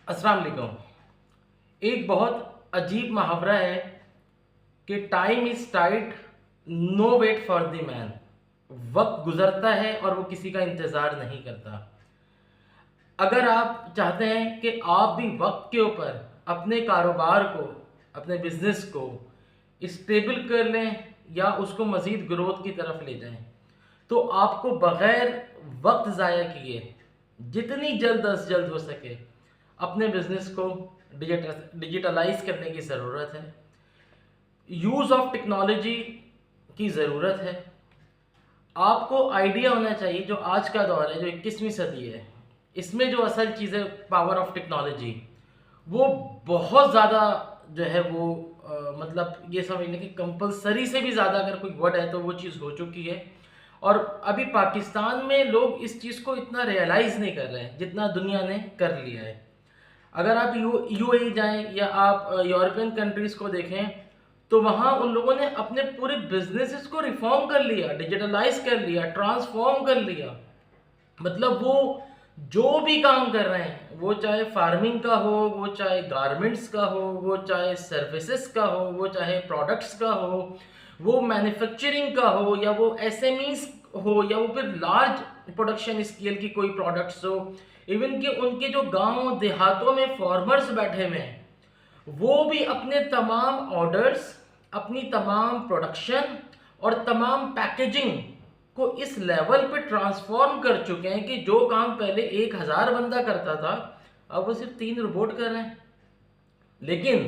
अस्सलाम वालेकुम। एक बहुत अजीब मुहावरा है कि time is tight, no wait for the man. वक्त गुजरता है और वो किसी का इंतज़ार नहीं करता। अगर आप चाहते हैं कि आप भी वक्त के ऊपर अपने कारोबार को, अपने बिजनेस को स्टेबल कर लें या उसको मज़ीद ग्रोथ की तरफ ले जाएं, तो आपको बग़ैर वक्त ज़ाया किए जितनी जल्द अज जल्द हो सके अपने बिजनेस को डिजिटलाइज करने की ज़रूरत है। यूज़ ऑफ टेक्नोलॉजी की ज़रूरत है। आपको आइडिया होना चाहिए, जो आज का दौर है, जो 21वीं सदी है, इसमें जो असल चीज़ है पावर ऑफ टेक्नोलॉजी, वो बहुत ज़्यादा जो है वो मतलब ये समझने की कंपलसरी से भी ज़्यादा अगर कोई वर्ड है तो वो चीज़ हो चुकी है। और अभी पाकिस्तान में लोग इस चीज़ को इतना रियलाइज़ नहीं कर रहे हैं जितना दुनिया ने कर लिया है। अगर आप यूएई जाएं या आप यूरोपियन कंट्रीज को देखें, तो वहाँ उन लोगों ने अपने पूरे बिजनेसेस को रिफॉर्म कर लिया, डिजिटलाइज कर लिया, ट्रांसफॉर्म कर लिया। मतलब वो जो भी काम कर रहे हैं, वो चाहे फार्मिंग का हो, वो चाहे गारमेंट्स का हो, वो चाहे सर्विसेज का हो, वो चाहे प्रोडक्ट्स का हो, वो मैन्युफैक्चरिंग का हो, या वो एसएमईज हो, या वो फिर लार्ज प्रोडक्शन स्केल की कोई प्रोडक्ट्स हो। इवन कि उनके जो गांव देहातों में फार्मर्स बैठे हुए हैं, वो भी अपने तमाम ऑर्डर्स, अपनी तमाम प्रोडक्शन और तमाम पैकेजिंग को इस लेवल पे ट्रांसफॉर्म कर चुके हैं कि जो काम पहले 1000 बंदा करता था, अब वो सिर्फ 3 रोबोट कर रहे हैं। लेकिन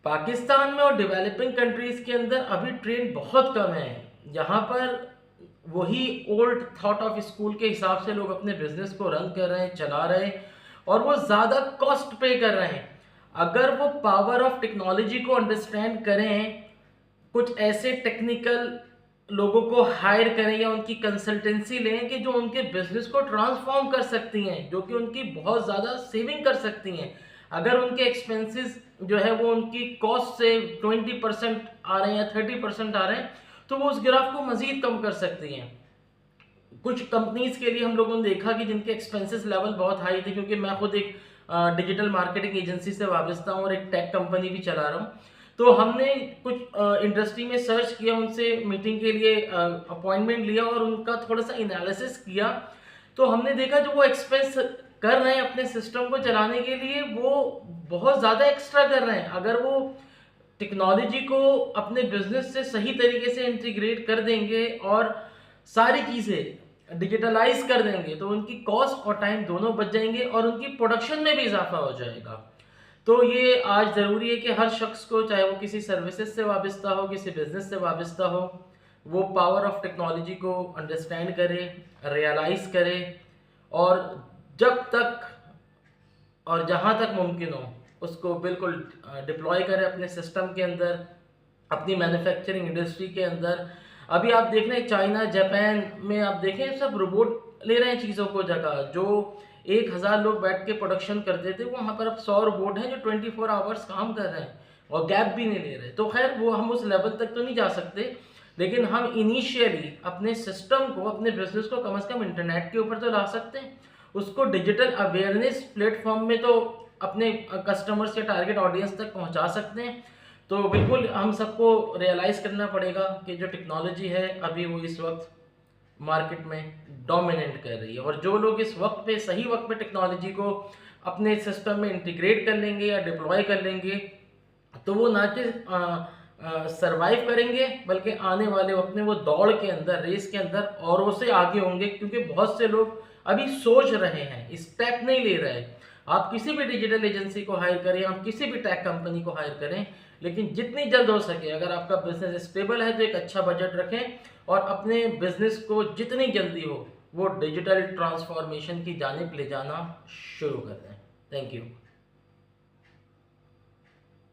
पाकिस्तान में और डेवलपिंग कंट्रीज के अंदर अभी ट्रेंड बहुत कम है। यहाँ पर वही ओल्ड थॉट ऑफ स्कूल के हिसाब से लोग अपने बिजनेस को रन कर रहे हैं, चला रहे हैं, और वो ज़्यादा कॉस्ट पे कर रहे हैं। अगर वो पावर ऑफ टेक्नोलॉजी को अंडरस्टैंड करें, कुछ ऐसे टेक्निकल लोगों को हायर करें या उनकी कंसल्टेंसी लें कि जो उनके बिजनेस को ट्रांसफॉर्म कर सकती हैं, जो कि उनकी बहुत ज़्यादा सेविंग कर सकती हैं। अगर उनके एक्सपेंसेस जो है वो उनकी कॉस्ट से 20% आ रहे हैं या 30% आ रहे हैं, तो वो उस ग्राफ को मज़ीद कम कर सकती हैं। कुछ कंपनीज के लिए हम लोगों ने देखा कि जिनके एक्सपेंसेस लेवल बहुत हाई थे, क्योंकि मैं खुद एक डिजिटल मार्केटिंग एजेंसी से वाबस्ता हूँ और एक टेक कंपनी भी चला रहा हूँ। तो हमने कुछ इंडस्ट्री में सर्च किया, उनसे मीटिंग के लिए अपॉइंटमेंट लिया और उनका थोड़ा सा एनालिसिस किया। तो हमने देखा जो वो एक्सपेंस कर रहे हैं अपने सिस्टम को चलाने के लिए, वो बहुत ज़्यादा एक्स्ट्रा कर रहे हैं। अगर वो टेक्नोलॉजी को अपने बिजनेस से सही तरीके से इंटीग्रेट कर देंगे और सारी चीज़ें डिजिटलाइज कर देंगे, तो उनकी कॉस्ट और टाइम दोनों बच जाएंगे और उनकी प्रोडक्शन में भी इजाफा हो जाएगा। तो ये आज ज़रूरी है कि हर शख्स को, चाहे वो किसी सर्विसेज से वाबस्ता हो, किसी बिजनेस से वाबस्ता हो, वो पावर ऑफ टेक्नोलॉजी को अंडरस्टैंड करे, रियलाइज़ करे, और जब तक और जहाँ तक मुमकिन हो उसको बिल्कुल डिप्लॉय करें अपने सिस्टम के अंदर, अपनी मैन्युफैक्चरिंग इंडस्ट्री के अंदर। अभी आप देख रहे हैं चाइना, जापान में आप देखें सब रोबोट ले रहे हैं चीज़ों को जगह। जो 1000 लोग बैठ के प्रोडक्शन करते थे, वो वहाँ पर अब 100 रोबोट हैं जो 24 आवर्स काम कर रहे हैं और गैप भी नहीं ले रहे। तो खैर वो हम उस लेवल तक तो नहीं जा सकते, लेकिन हम इनिशियली अपने सिस्टम को, अपने बिजनेस को कम से कम इंटरनेट के ऊपर तो ला सकते हैं। उसको डिजिटल अवेयरनेस प्लेटफॉर्म में तो अपने कस्टमर्स या टारगेट ऑडियंस तक पहुंचा सकते हैं। तो बिल्कुल हम सबको रियलाइज़ करना पड़ेगा कि जो टेक्नोलॉजी है अभी वो इस वक्त मार्केट में डोमिनेट कर रही है, और जो लोग इस वक्त पे, सही वक्त पे टेक्नोलॉजी को अपने सिस्टम में इंटीग्रेट कर लेंगे या डिप्लॉय कर लेंगे, तो वो ना कि सरवाइव करेंगे, बल्कि आने वाले वक्त में वो दौड़ के अंदर, रेस के अंदर औरों से आगे होंगे। क्योंकि बहुत से लोग अभी सोच रहे हैं, स्टेप नहीं ले रहे। आप किसी भी डिजिटल एजेंसी को हायर करें, आप किसी भी टेक कंपनी को हायर करें, लेकिन जितनी जल्द हो सके, अगर आपका बिजनेस स्टेबल है तो एक अच्छा बजट रखें और अपने बिजनेस को जितनी जल्दी हो वो डिजिटल ट्रांसफॉर्मेशन की जानिब ले जाना शुरू कर दें। Thank you.